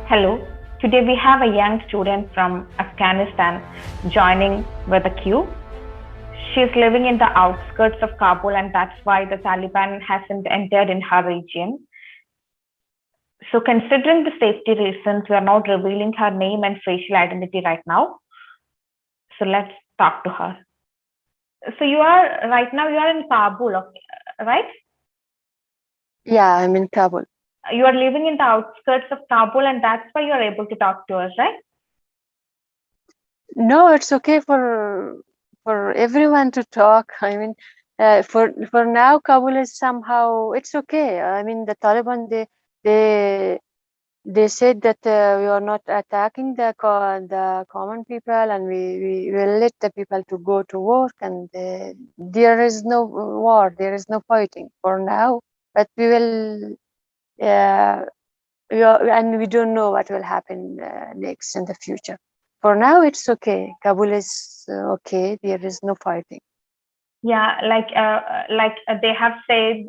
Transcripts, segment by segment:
Hello. Today we have a young student from Afghanistan joining with a queue. She's living in the outskirts of Kabul, and that's why the Taliban hasn't entered in her region. So, considering the safety reasons, we are not revealing her name and facial identity right now. So, let's talk to her. So, you are right now, you are in Kabul, okay, right? Yeah, I'm in Kabul. You are living in the outskirts of Kabul, and that's why you are able to talk to us, right? No, it's okay for everyone to talk. I mean, for now, Kabul is somehow it's okay. I mean, the Taliban they they said that we are not attacking the common people, and we will let the people to go to work, and there is no war, there is no fighting for now. But we will. Uh, and we don't know what will happen next in the future. For now, it's okay. Kabul is okay. There is no fighting. Yeah, they have said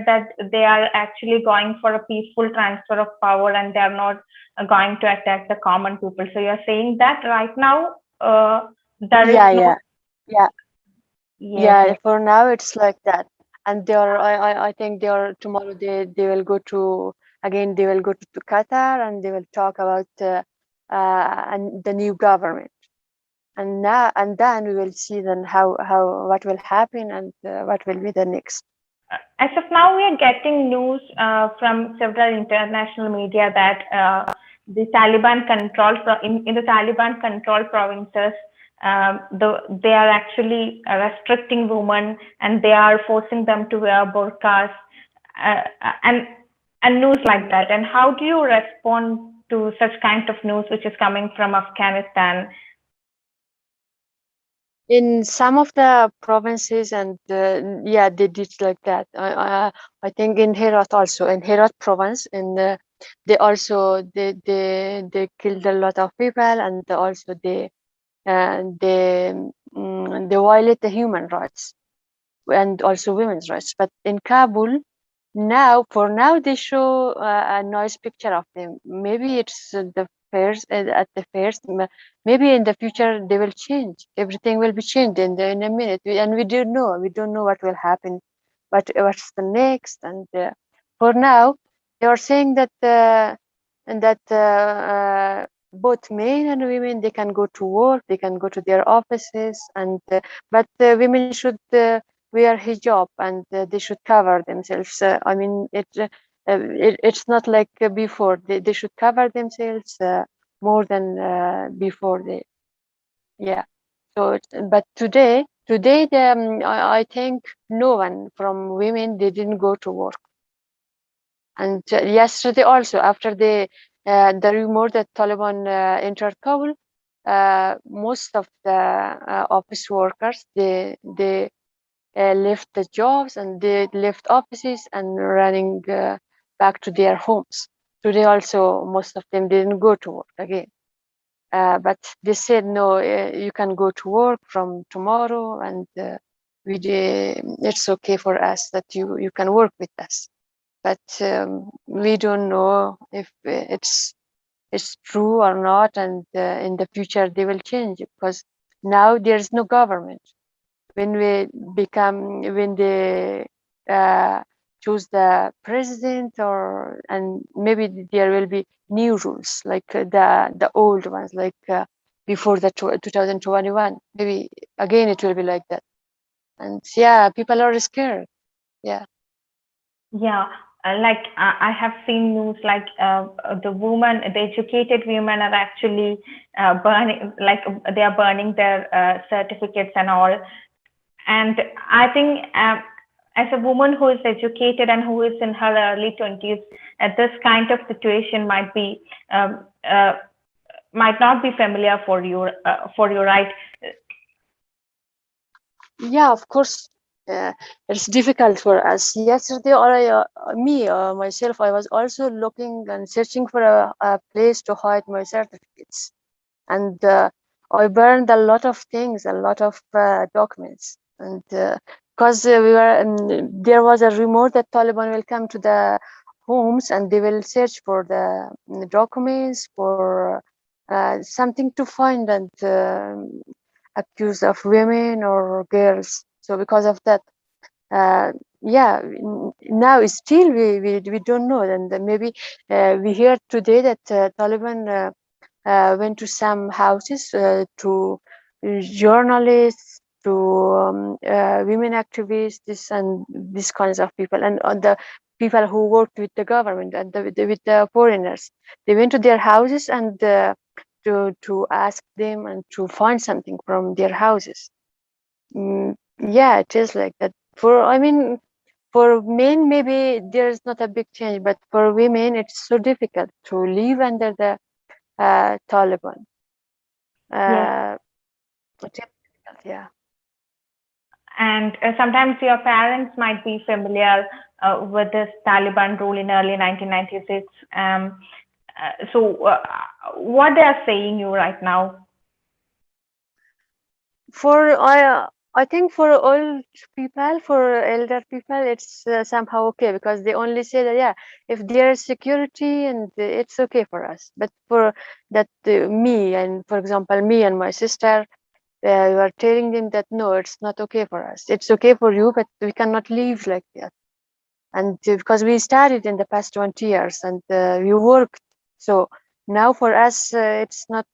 that they are actually going for a peaceful transfer of power, and they are not going to attack the common people. So you're saying that right now, there is Yeah, no. yeah. Yes, Yeah, yes. for now it's like that. And they are, I think they are tomorrow. They will go to again. They will go to Qatar, and they will talk about and the new government. And then we will see then how what will happen, and what will be the next. As of now, we are getting news from several international media that the Taliban control in the Taliban control provinces, they are actually restricting women, and they are forcing them to wear burqas, uh, and news like that. And how do you respond to such kind of news which is coming from Afghanistan? In some of the provinces, and yeah, they did like that. I think in Herat also, in Herat province, in they also they killed a lot of people, and also they violate the human rights and also women's rights. But in Kabul, now, for now, they show a nice picture of them. Maybe it's the first at the first. Maybe in the future they will change. Everything will be changed in a minute. And we don't know. We don't know what will happen. But what's the next? And for now, they are saying that both men and women, they can go to work. They can go to their offices. And but women should. Wear hijab, and they should cover themselves. I mean, it's not like before. They should cover themselves more than before. Yeah. So, but today, I think no one from women, they didn't go to work. And yesterday also, after the rumor that Taliban entered Kabul, most of the office workers, they left the jobs, and they left offices and running back to their homes. Today also, most of them didn't go to work again. But they said, no, you can go to work from tomorrow, and it's okay for us that you can work with us. But we don't know if it's true or not, and in the future they will change, because now there's no government. When they choose the president, and maybe there will be new rules, like the old ones, like before the 2021. Maybe again it will be like that. And yeah, people are scared. Yeah. Yeah, I have seen news like the educated women are actually burning, like they are burning their certificates and all. And I think as a woman who is educated and who is in her early 20s, this kind of situation um, uh, might not be familiar for you, right? Yeah, of course. It's difficult for us. Yesterday, myself, I was also looking and searching for a place to hide my certificates, and I burned a lot of things, a lot of documents, and because there was a rumor that Taliban will come to the homes, and they will search for the documents, for something to find and accuse of women or girls. So because of that, yeah, now still we don't know. And maybe we hear today that Taliban went to some houses to journalists, to women activists, and these kinds of people, and the people who worked with the government and with the foreigners. They went to their houses and to ask them and to find something from their houses. Yeah, it is like that. For men, maybe there's not a big change, but for women, it's so difficult to live under the Taliban. Yes. It's difficult, yeah. And sometimes your parents might be familiar with this Taliban rule in early 1996. So, what they are saying you right now? For I think for old people, for elder people, it's somehow okay, because they only say that, yeah, if there's security and it's okay for us. But for that me and, for example, me and my sister, we are telling them that no, it's not okay for us. It's okay for you, but we cannot live like that. And because we started in the past 20 years and we worked, so now for us it's not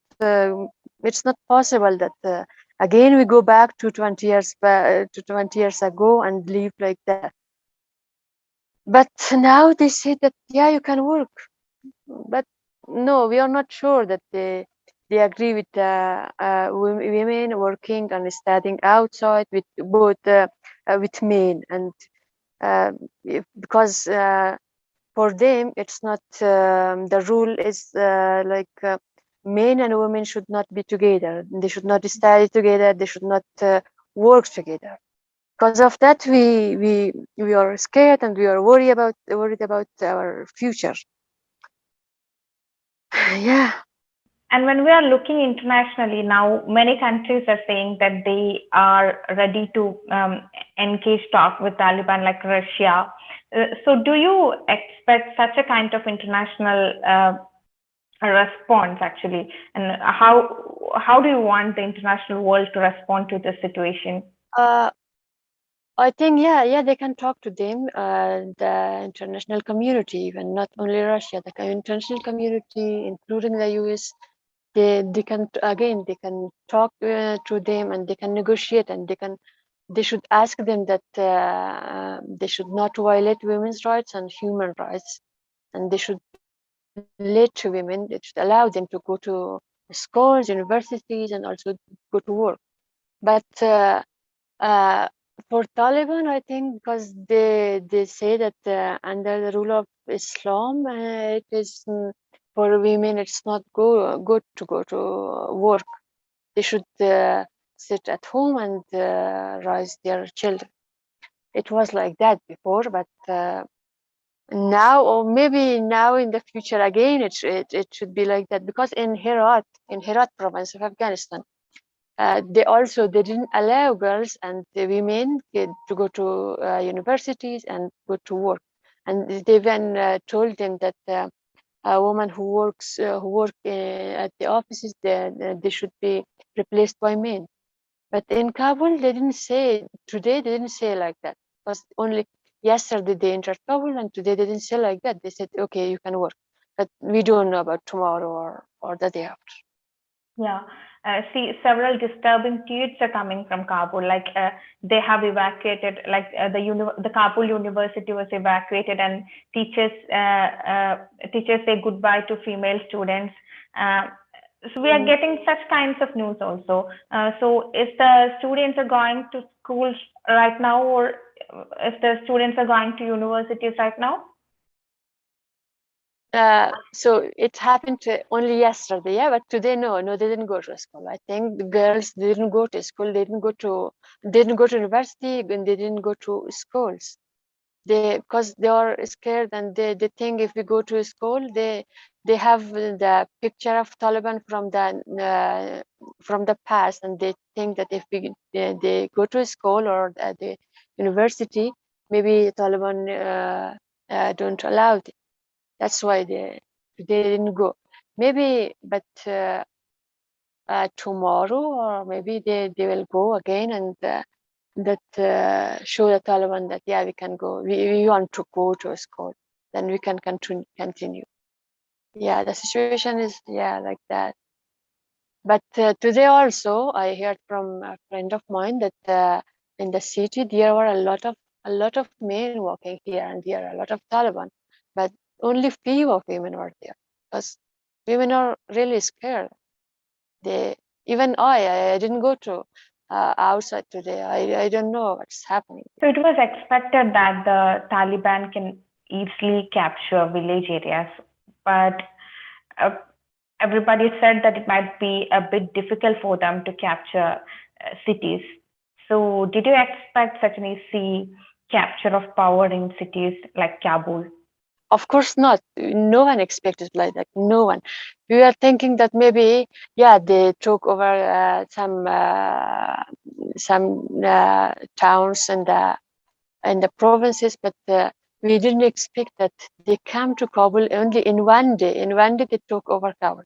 possible that again we go back to 20 years to 20 years ago and live like that. But now they say that, yeah, you can work, but no, we are not sure that they agree with women working and studying outside with both with men. And because for them it's not the rule is like men and women should not be together, they should not study together, they should not work together. Because of that, we are scared and we are worried about our future. Yeah. And when we are looking internationally now, many countries are saying that they are ready to engage talk with Taliban, like Russia. So, do you expect such a kind of international response, actually? And how do you want the international world to respond to this situation? uh, I think, yeah, they can talk to them, the international community, even not only Russia, the international community, including the US. They can, again, they can talk to them, and they can negotiate, and they should ask them that they should not violate women's rights and human rights, and they should let women, they should allow them to go to schools, universities, and also go to work. But uh, for Taliban, I think, because they say that under the rule of Islam, it is for women, it's not good to go to work. They should sit at home and raise their children. It was like that before, but now, or maybe now in the future again, it should be like that, because in Herat province of Afghanistan, they didn't allow girls and the women to go to universities and go to work, and they even told them that a woman who work at the offices, they should be replaced by men. But in Kabul, they didn't say, today they didn't say like that, because only yesterday they entered Kabul, and today they didn't say like that. They said, okay, you can work, but we don't know about tomorrow or the day after. Yeah. See, several disturbing tweets are coming from Kabul. Like they have evacuated, like the Kabul University was evacuated, and teachers teachers say goodbye to female students. Uh, so we are getting such kinds of news also. So if the students are going to schools right now, or if the students are going to universities right now? So it happened only yesterday, yeah, but today, no, they didn't go to school. I think the girls didn't go to school, they didn't go to university, and they didn't go to schools. Because they are scared, and they think if we go to school, they have the picture of Taliban from the past, and they think that if they go to school or the university, maybe Taliban don't allow it. That's why they didn't go. Maybe, but tomorrow, or maybe they will go again and show the Taliban that yeah, we can go. We want to go to a school, then we can continue. Yeah, the situation is like that. But today also, I heard from a friend of mine that in the city there were a lot of men walking here and there, a lot of Taliban, but only few of women were there because women are really scared. They even I didn't go to outside today. I don't know what's happening. So it was expected that the Taliban can easily capture village areas, but uh, everybody said that it might be a bit difficult for them to capture cities. So did you expect such an easy capture of power in cities like Kabul? Of course not. No one expected like that. No one. We were thinking that maybe, yeah, they took over some towns and the provinces, but we didn't expect that they came to Kabul only in one day. In one day, they took over Kabul.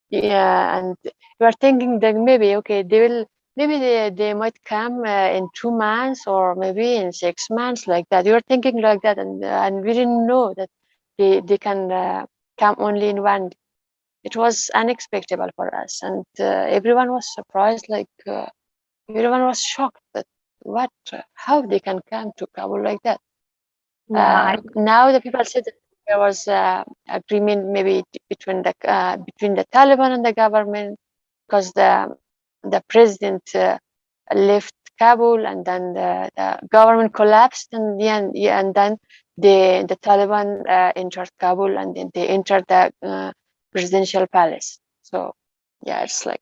Yeah, and we are thinking that maybe okay, maybe they might come in 2 months or maybe in 6 months like that. We were thinking like that, and we didn't know that they can come only in one day. It was unexpected for us, and everyone was surprised. Like everyone was shocked that how they can come to Kabul like that. Yeah, Now the people said that there was agreement maybe between the Taliban and the government because the president left Kabul and then the government collapsed and and then the Taliban entered Kabul and then they entered the presidential palace. So yeah, it's like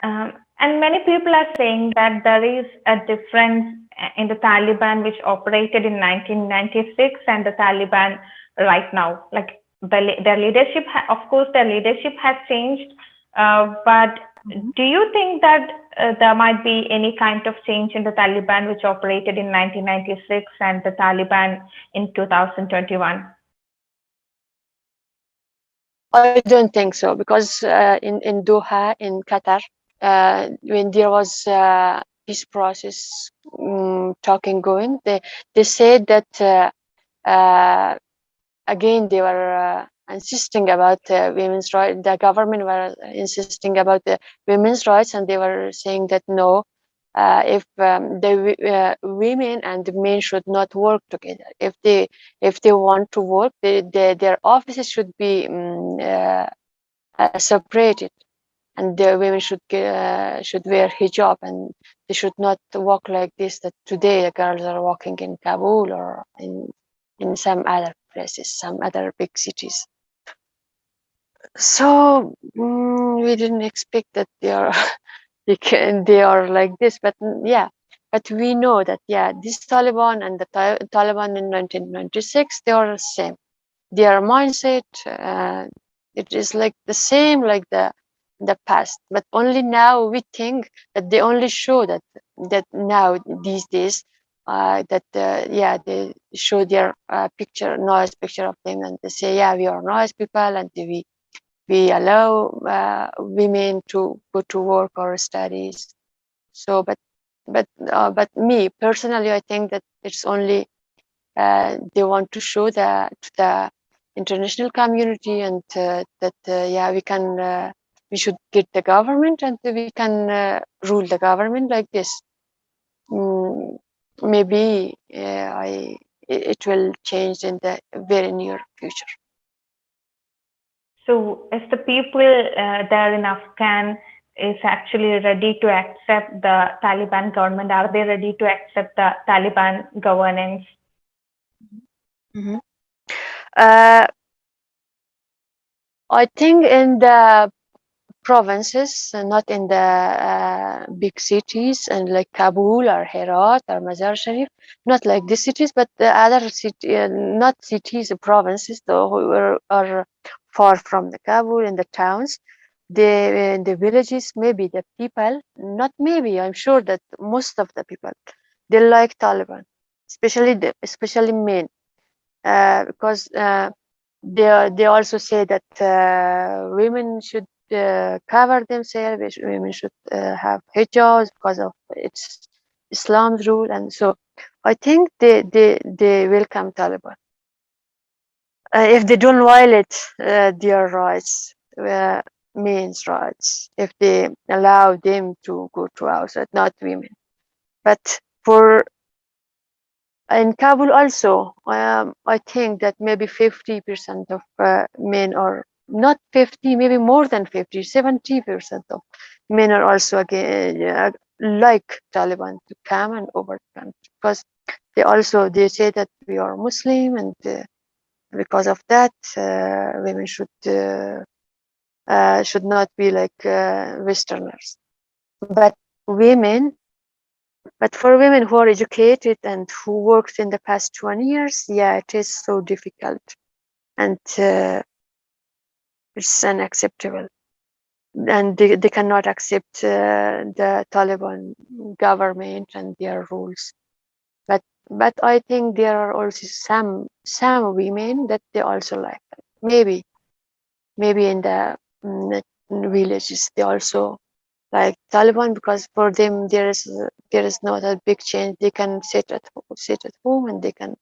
and many people are saying that there is a difference in the Taliban which operated in 1996 and the Taliban right now. Like their leadership, of course, their leadership has changed. But do you think that there might be any kind of change in the Taliban which operated in 1996 and the Taliban in 2021? I don't think so because in Doha in Qatar, when there was peace process talking going, they said that again they were insisting about women's rights. The government were insisting about the women's rights, and they were saying that no, if the women and the men should not work together. If they want to work, their offices should be separated, and the women should wear hijab, and they should not walk like this. That today the girls are walking in Kabul or in some other places, some other big cities. So we didn't expect that they are they are like this, but yeah. But we know that this Taliban and the Taliban in 1996, they are the same. Their mindset, it is like the same like the past, but only now we think that they only show that now these days that they show their nice picture of them, and they say we are nice people and we allow women to go to work or studies. So but me personally, I think that it's only they want to show to the international community and that we should get the government and we can rule the government like this. Mm, maybe it will change in the very near future. So, is the people there in Afghan is actually ready to accept the Taliban government? Are they ready to accept the Taliban governance? Mm-hmm. I think in the provinces, not in the big cities and like Kabul or Herat or Mazar Sharif, not like these cities, but the other city, not cities, provinces, though, who are far from the Kabul and the towns. The villages, maybe the people, not maybe, I'm sure that most of the people, they like Taliban, especially men. because they also say that women should cover themselves. Women should have hijabs because of its Islam's rule, and so I think they welcome Taliban if they don't violate their rights, men's rights, if they allow them to go to outside, not women. But for in Kabul also, I think that maybe 50% of men are not 50, maybe more than 50, 70% of men are also again like Taliban to come and overcome because they say that we are Muslim and because of that women should not be like Westerners. But women But for women who are educated and who worked in the past 20 years, yeah, it is so difficult and it's unacceptable. And they cannot accept the Taliban government and their rules. But I think there are also some women that they also like that. Maybe in the villages they also like Taliban because for them there is not a big change. They can sit at home and they can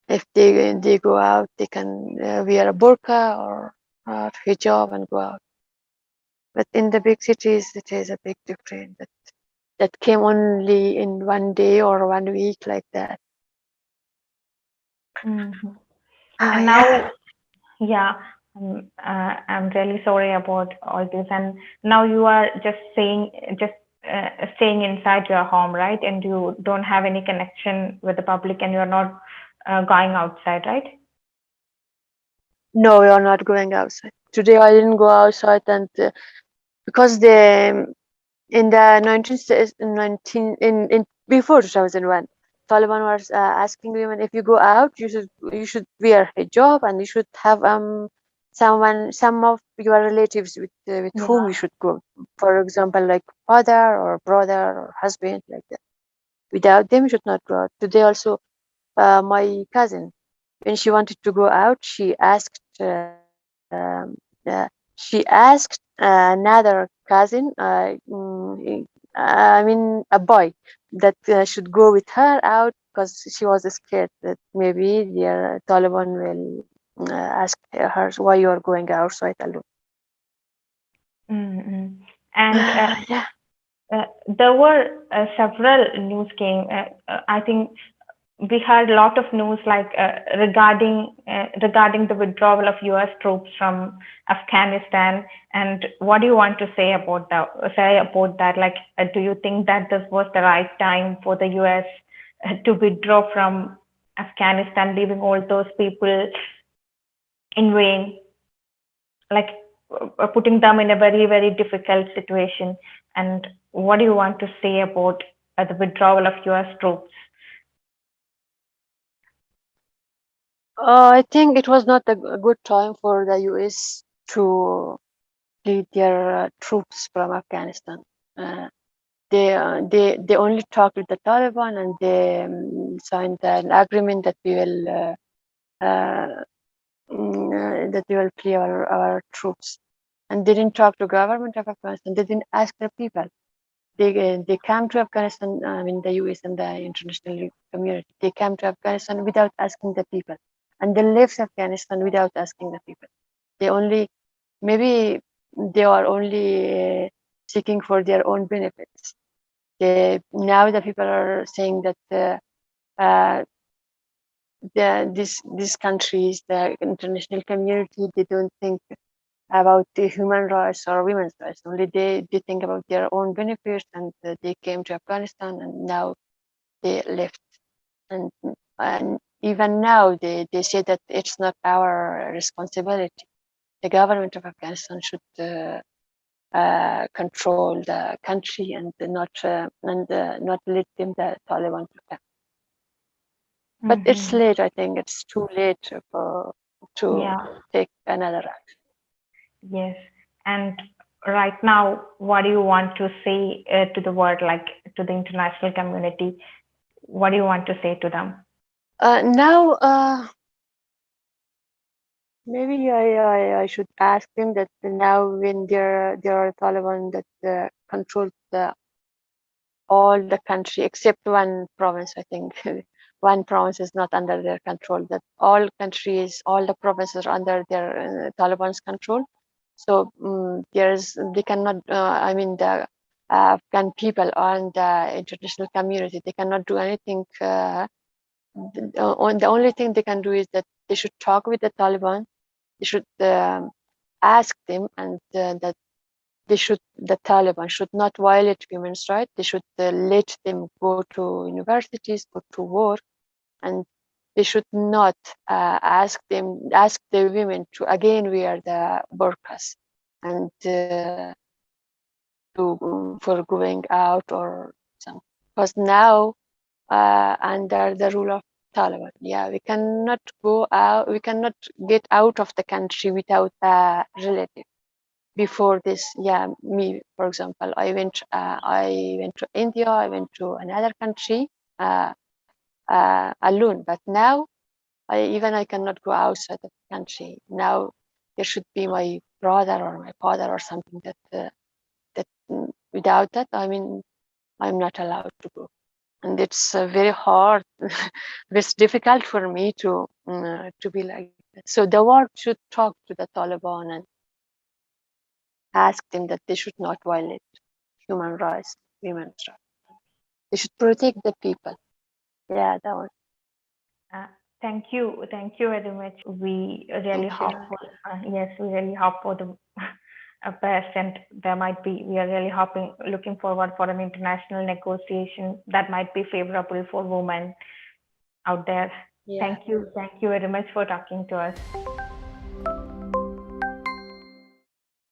if they go out they can wear a burqa or hijab and go out. But in the big cities it is a big difference that came only in one day or 1 week like that. Mhm. Ah And yeah. now, yeah, I'm really sorry about all this. And now you are just staying inside your home, right? And you don't have any connection with the public, and you're not going outside, right? No, we are not going outside. Today I didn't go outside and because in the 19 in before 2001 Taliban was asking women if you go out you should wear hijab and you should have some of your relatives with whom you Yeah. should go, for example like father or brother or husband like that. Without them you should not go out. Today also my cousin when she wanted to go out she asked another cousin I mean a boy that should go with her out because she was scared that maybe the Taliban will ask her why you are going outside alone. Mm-hmm. And Yeah. there were several news came. I think we heard a lot of news like regarding the withdrawal of U.S. troops from Afghanistan. And what do you want to say about that? Like, do you think that this was the right time for the U.S. To withdraw from Afghanistan, leaving all those people in vain, like putting them in a very very difficult situation? And what do you want to say about the withdrawal of U.S. troops? I think it was not a good time for the US to lead their troops from Afghanistan. Uh, they only talked with the Taliban and they signed an agreement that uh, that we will free our troops. And they didn't talk to government of Afghanistan. They didn't ask the people. They came to Afghanistan. I mean, the US and the international community. They came to Afghanistan without asking the people, and they left Afghanistan without asking the people. They only maybe they are only seeking for their own benefits. Now the people are saying that uh, these countries, the international community, they don't think about the human rights or women's rights. Only they think about their own benefits, and they came to Afghanistan, and now they left. And even now, they say that it's not our responsibility. The government of Afghanistan should control the country and not let them the Taliban to come. But it's Mm-hmm. late. I think it's too late for to Yeah. take another action. Yes. And right now, what do you want to say to the world, like to the international community? What do you want to say to them? Now. Maybe I should ask them that now when there are Taliban that control all the country except one province. I think one province is not under their control. That all countries, all the provinces are under their Taliban's control. So they cannot. I mean the Afghan people and the international community, they cannot do anything. The only thing they can do is that they should talk with the Taliban. They should ask them, and that the Taliban should not violate women's rights. They should let them go to universities, go to work, and they should not ask the women to again wear the burqas and for going out or something. Because now under the rule of Taliban, yeah, we cannot go out, we cannot get out of the country without a relative. Before this, yeah, me, for example, I went to India, I went to another country alone, but now I cannot go outside of the country. Now there should be my brother or my father or something without that, I mean, I'm not allowed to go. And it's very hard. It's difficult for me to be like that. So the world should talk to the Taliban and ask them that they should not violate human rights, women's rights. They should protect the people. Yeah, that one. Thank you very much. We really Thank you. hope for yes, we really hope for the best, and there might be. We are really hoping, looking forward for an international negotiation that might be favorable for women out there. Yeah. Thank you very much for talking to us.